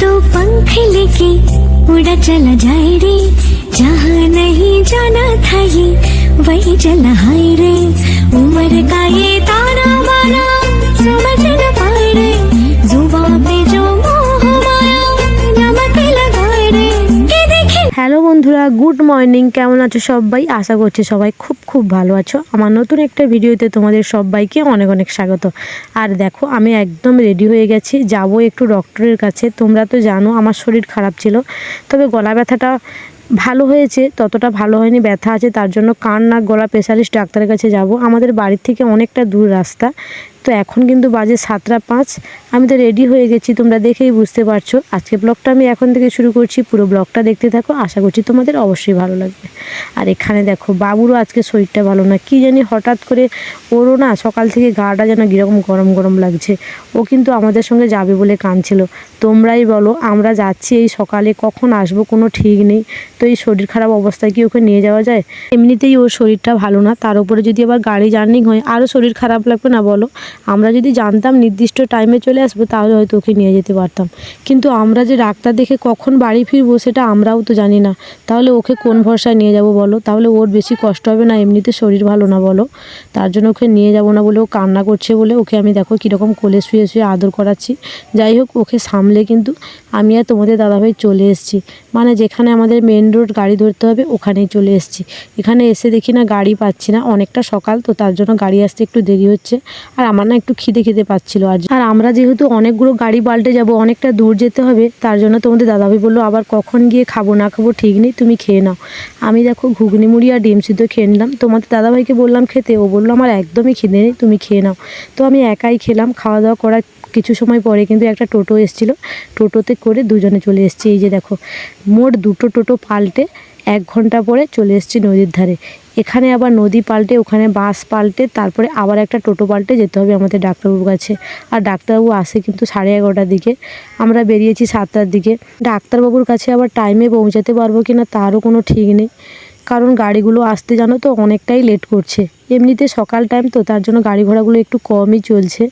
तो पंख लेके उड़ा चला जाए रे, जहाँ नहीं जाना था ये वही चला हाय रे। उम्र का ये ताना बाना समझ न पाए रे, जुबां पे जो मोह माया नमक लगाए रे। के देखे। হ্যালো বন্ধুরা, গুড মর্নিং। কেমন আছো সবাই? আশা করছি সবাই খুব খুব ভালো আছো। আমার নতুন একটা ভিডিওতে তোমাদের সবাইকে অনেক অনেক স্বাগত। আর দেখো, আমি একদম রেডি হয়ে গেছি, যাব একটু ডক্টরের কাছে। তোমরা তো জানো আমার শরীর খারাপ ছিল, তবে গলা ব্যথাটা ভালো হয়েছে, ততটা ভালো হয়নি, ব্যথা আছে। তার জন্য কান নাক গলা স্পেশালিস্ট ডাক্তারের কাছে যাব। আমাদের বাড়ির থেকে অনেকটা দূর রাস্তা। তো এখন কিন্তু বাজে 7টা 5। আমি তো রেডি হয়ে গেছি, তোমরা দেখেই বুঝতে পারছো। আজকে ব্লগটা আমি এখন থেকে শুরু করছি, পুরো ব্লগটা দেখতে থাকো, আশা করছি তোমাদের অবশ্যই ভালো লাগবে। আর এখানে দেখো, বাবুরও আজকে শরীরটা ভালো না, কি জানি হঠাৎ করে ওরও না সকাল থেকে গাটা যেন কীরকম গরম গরম লাগছে। ও কিন্তু আমাদের সঙ্গে যাবে বলে কাঁদছিল। তোমরাই বলো, আমরা যাচ্ছি এই সকালে, কখন আসবো কোনো ঠিক নেই। তো এই শরীর খারাপ অবস্থায় কি ওকে নিয়ে যাওয়া যায়? এমনিতেই ওর শরীরটা ভালো না, তার উপরে যদি আবার গাড়ি জার্নি হয় আরও শরীর খারাপ লাগবে না বলো? আমরা যদি জানতাম নির্দিষ্ট টাইমে চলে আসবো তাহলে হয়তো ওকে নিয়ে যেতে পারতাম, কিন্তু আমরা যে ডাক্তার দেখে কখন বাড়ি ফিরবো সেটা আমরাও তো জানি না। তাহলে ওকে কোন ভরসায় নিয়ে যাব বলো? তাহলে ওর বেশি কষ্ট হবে না? এমনিতে শরীর ভালো না বলো? তার জন্য ওকে নিয়ে যাব না বলে ও কান্না করছে বলে ওকে আমি দেখো কীরকম কোলে শুয়ে শুয়ে আদর করাচ্ছি। যাই হোক, ওকে সামলে কিন্তু আমি আর তোমাদের দাদাভাই চলে এসেছি, মানে যেখানে আমাদের মেন রোড গাড়ি ধরতে হবে ওখানেই চলে এসেছি। এখানে এসে দেখি না গাড়ি পাচ্ছি না, অনেকটা সকাল তো তার জন্য গাড়ি আসতে একটু দেরি হচ্ছে। আর আমার না একটু খিদে পাচ্ছিল আর আমরা যেহেতু অনেকগুলো গাড়ি পাল্টে যাব, অনেকটা দূর যেতে হবে, তার জন্য তোমাদের দাদাভাই বললো আবার কখন গিয়ে খাবো না খাবো ঠিক নেই, তুমি খেয়ে নাও। আমি দেখো ঘুগনি মুড়ি আর ডিম সিদ্ধ খেয়ে নিলাম। তোমাদের দাদাভাইকে বললাম খেতে, ও বললো আমার একদমই খিদে নেই, তুমি খেয়ে নাও। তো আমি একাই খেলাম। খাওয়া দাওয়া করার কিছু সময় পরে কিন্তু একটা টোটো এসেছিলো, টোটোতে করে দুজনে চলে এসেছি। এই যে দেখো, মোট 2টো টোটো পাল্টে 1 ঘন্টা পরে চলে এসেছি নদীর ধারে। এখানে আবার নদী পাল্টে, ওখানে বাস পাল্টে, তারপরে আবার একটা টোটো পাল্টে যেতে হবে আমাদের ডাক্তারবাবুর কাছে। আর ডাক্তারবাবু আসে কিন্তু 11:30টার দিকে, আমরা বেরিয়েছি 7টার দিকে। ডাক্তারবাবুর কাছে আবার টাইমে পৌঁছাতে পারবো কি না তারও কোনো ঠিক নেই, কারণ গাড়িগুলো আসতে জানো তো অনেকটাই লেট করছে। এমনিতে সকাল টাইম তো, তার জন্য গাড়ি ঘোড়াগুলো একটু কমই চলছে,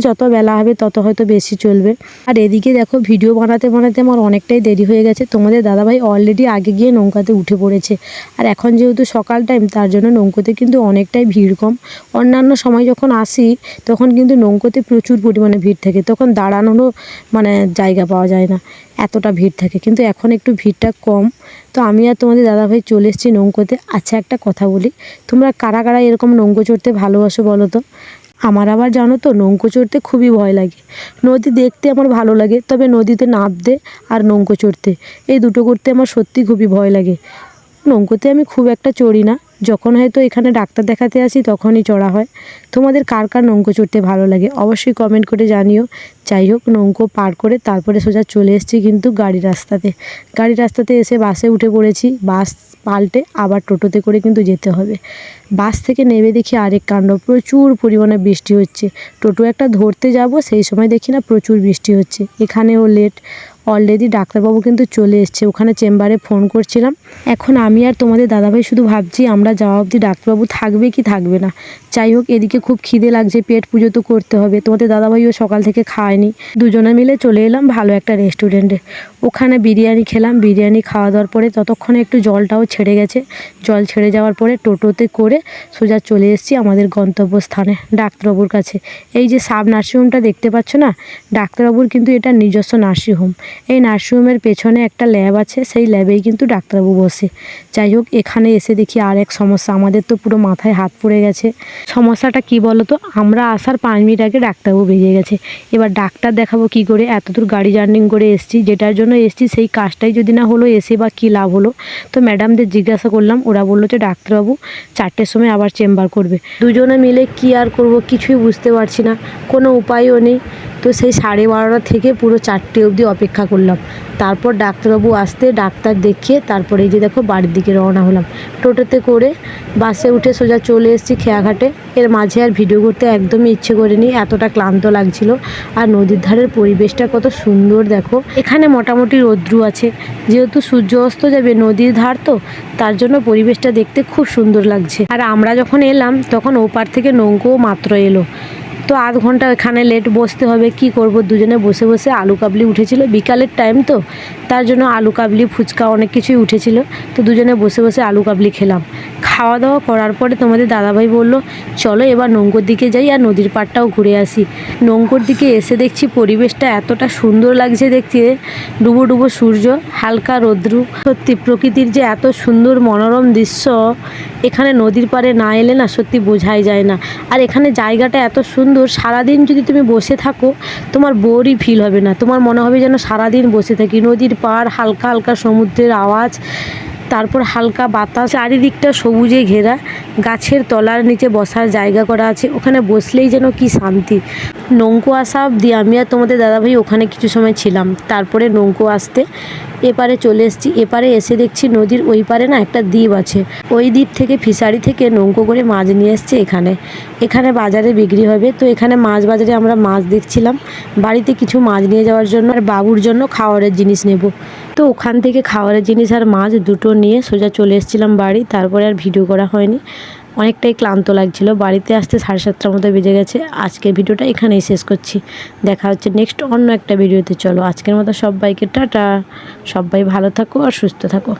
যত বেলা হবে তত হয়তো বেশি চলবে। আর এদিকে দেখো, ভিডিও বানাতে বানাতে আমার অনেকটাই দেরি হয়ে গেছে। তোমাদের দাদাভাই অলরেডি আগে গিয়ে নৌকাতে উঠে পড়েছে। আর এখন যেহেতু সকাল টাইম, তার জন্য নৌকোতে কিন্তু অনেকটাই ভিড় কম। অন্যান্য সময় যখন আসি তখন কিন্তু নৌকোতে প্রচুর পরিমাণে ভিড় থাকে, তখন দাঁড়ানোরও মানে জায়গা পাওয়া যায় না, এতটা ভিড় থাকে। কিন্তু এখন একটু ভিড়টা কম। তো আমি আর তোমাদের দাদাভাই চলে এসেছি নৌকোতে। আচ্ছা, একটা কথা বলি, তোমরা কারা কারা এরকম নৌকো চড়তে ভালোবাসো বলো তো? আমার আবার জানো তো নৌকো চড়তে খুবই ভয় লাগে। নদী দেখতে আমার ভালো লাগে, তবে নদীতে নামতে আর নৌকো চড়তে এই দুটো করতে আমার সত্যি খুবই ভয় লাগে। নৌকোতে আমি খুব একটা চড়ি না, যখন হয়তো এখানে ডাক্তার দেখাতে আসি তখনই চড়া হয়। তোমাদের কার কার নৌকো চড়তে ভালো লাগে অবশ্যই কমেন্ট করে জানিও। যাই হোক, নৌকো পার করে তারপরে সোজা চলে এসেছি কিন্তু গাড়ি রাস্তাতে এসে বাসে উঠে পড়েছি। বাস পাল্টে আবার টোটোতে করে কিন্তু যেতে হবে। বাস থেকে নেমে দেখি আরেক কাণ্ড, প্রচুর পরিমাণে বৃষ্টি হচ্ছে। টোটো একটা ধরতে যাব, সেই সময় দেখি না প্রচুর বৃষ্টি হচ্ছে। এখানেও লেট। অলরেডি ডাক্তারবাবু কিন্তু চলে এসছে, ওখানে চেম্বারে ফোন করছিলাম। এখন আমি আর তোমাদের দাদাভাই শুধু ভাবছি আমরা যাওয়া অবধি ডাক্তারবাবু থাকবে কি থাকবে না। যাই হোক, এদিকে খুব খিদে লাগছে, পেট পুজো তো করতে হবে। তোমাদের দাদাভাইও সকাল থেকে খায়নি। দুজনে মিলে চলে এলাম ভালো একটা রেস্টুরেন্টে, ওখানে বিরিয়ানি খেলাম। বিরিয়ানি খাওয়া দাওয়ার পরে ততক্ষণে একটু জলটাও ছেড়ে গেছে। জল ছেড়ে যাওয়ার পরে টোটোতে করে সোজা চলে এসেছি আমাদের গন্তব্যস্থানে, ডাক্তারবাবুর কাছে। এই যে সাব নার্সিংহোমটা দেখতে পাচ্ছ না, ডাক্তারবাবুর কিন্তু এটা নিজস্ব নার্সিংহোম। এই নার্সিংহোমের পেছনে একটা ল্যাব আছে, সেই ল্যাবেই কিন্তু ডাক্তারবাবু বসে। যাই হোক, এখানে এসে দেখি আর এক সমস্যা, আমাদের তো পুরো মাথায় হাত পড়ে গেছে। সমস্যাটা কি বলো তো? আমরা আসার 5 মিনিট আগে ডাক্তারবাবু বেরিয়ে গেছে। এবার ডাক্তার দেখাবো কি করে? এতদূর গাড়ি জার্নিং করে এসেছি, যেটার জন্য এসেছি সেই কাজটাই যদি না হলো, এসে বা কী লাভ হলো? তো ম্যাডামদের জিজ্ঞাসা করলাম, ওরা বললো যে ডাক্তারবাবু 4টের সময় আবার চেম্বার করবে। দুজনে মিলে কি আর করব, কিছুই বুঝতে পারছি না, কোনো উপায়ও নেই। তো সেই 12:30 থেকে পুরো 4টে অবধি অপেক্ষা করলাম। তারপর ডাক্তারবাবু আসতে ডাক্তার দেখিয়ে তারপরে এই যে দেখো বাড়ির দিকে রওনা হলাম টোটোতে করে। বাসে উঠে সোজা চলে এসেছি খেয়াঘাটে। এর মাঝে আর ভিডিও করতে একদমই ইচ্ছে করেনি, এতটা ক্লান্ত লাগছিল। আর নদীর ধারের পরিবেশটা কত সুন্দর দেখো। এখানে মোটামুটি রৌদ্রু আছে, যেহেতু সূর্য অস্ত যাবে, নদীর ধার তো, তার জন্য পরিবেশটা দেখতে খুব সুন্দর লাগছে। আর আমরা যখন এলাম তখন ওপার থেকে নৌকো মাত্র এলো। তো আধ ঘন্টা এখানে লেট বসতে হবে, কি করব, দুজনে বসে বসে আলু কাবলি উঠেছিল, বিকালের টাইম তো তার জন্য আলু কাবলি ফুচকা অনেক কিছুই উঠেছিল। তো দুজনে বসে বসে আলু কাবলি খেলাম। খাওয়া দাওয়া করার পরে তোমাদের দাদাভাই বলল চলো এবার নৌকোর দিকে যাই আর নদীর পাড়টাও ঘুরে আসি। নৌকোর দিকে এসে দেখছি পরিবেশটা এতটা সুন্দর লাগছে দেখতে, ডুবো ডুবো সূর্য, হালকা রৌদ্রু, সত্যি প্রকৃতির যে এত সুন্দর মনোরম দৃশ্য এখানে নদীর পাড়ে না এলে না সত্যি বোঝাই যায় না। আর এখানে জায়গাটা এত সুন্দর, সারাদিন যদি তুমি বসে থাকো তোমার বোরই ফিল হবে না, তোমার মনে হবে যেন সারাদিন বসে থাকি। নদীর পাড়, হালকা হালকা সমুদ্রের আওয়াজ, তারপর হালকা বাতাস, চারিদিকটা সবুজে ঘেরা, গাছের তলার নিচে বসার জায়গা করা আছে, ওখানে বসলেই যেন কি শান্তি। নৌকো আসা অবধি আমি আর তোমাদের দাদাভাই ওখানে কিছু সময় ছিলাম, তারপরে নৌকো আসতে এপারে চলে এসেছি। এপারে এসে দেখছি নদীর ওই পারে না একটা দ্বীপ আছে, ওই দ্বীপ থেকে ফিশারি থেকে নৌকো করে মাছ নিয়ে এসছে এখানে বাজারে বিক্রি হবে। তো এখানে মাছ বাজারে আমরা মাছ দেখছিলাম, বাড়িতে কিছু মাছ নিয়ে যাওয়ার জন্য আর বাবুর জন্য খাওয়ারের জিনিস নেব। তো ওখান থেকে খাওয়ারের জিনিস আর মাছ দুটো নিয়ে সোজা চলে এসেছিলাম বাড়ি। তারপরে আর ভিডিও করা হয়নি, অনেকটাই ক্লান্ত লাগছিল। বাড়িতে আসতে 7:30টার মতো বেজে গেছে। আজকের ভিডিওটা এখানেই শেষ করছি, দেখা হচ্ছে নেক্সট অন্য একটা ভিডিওতে। চলো আজকের মতো সবাইকে টাটা, সবাই ভালো থাকো আর সুস্থ থাকো।